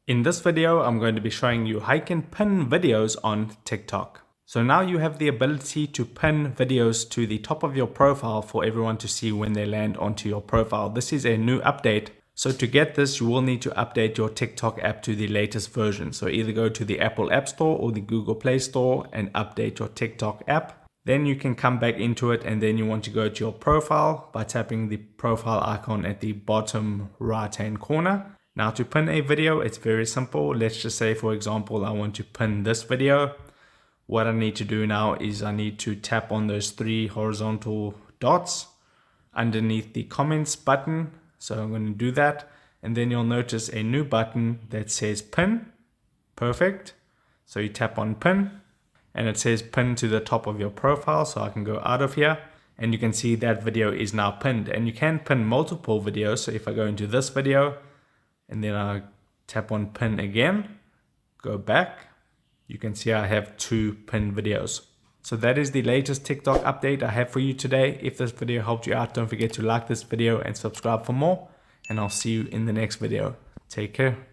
In this video, I'm going to be showing you how you can pin videos on TikTok. So now you have the ability to pin videos to the top of your profile for everyone to see when they land onto your profile. This is a new update. So to get this, you will need to update your TikTok app to the latest version. So either go to the Apple App Store or the Google Play Store and update your TikTok app. Then you can come back into it and then you want to go to your profile by tapping the profile icon at the bottom right hand corner. Now to pin a video, it's very simple. Let's just say, for example, I want to pin this video. What I need to do now is I need to tap on those three horizontal dots underneath the comments button. So I'm going to do that. And then you'll notice a new button that says pin. Perfect. So you tap on pin and it says pin to the top of your profile. So I can go out of here and you can see that video is now pinned, and you can pin multiple videos. So if I go into this video, and then I tap on pin again, go back, you can see I have 2 pinned videos. So that is the latest TikTok update I have for you today. If this video helped you out, don't forget to like this video and subscribe for more. And I'll see you in the next video. Take care.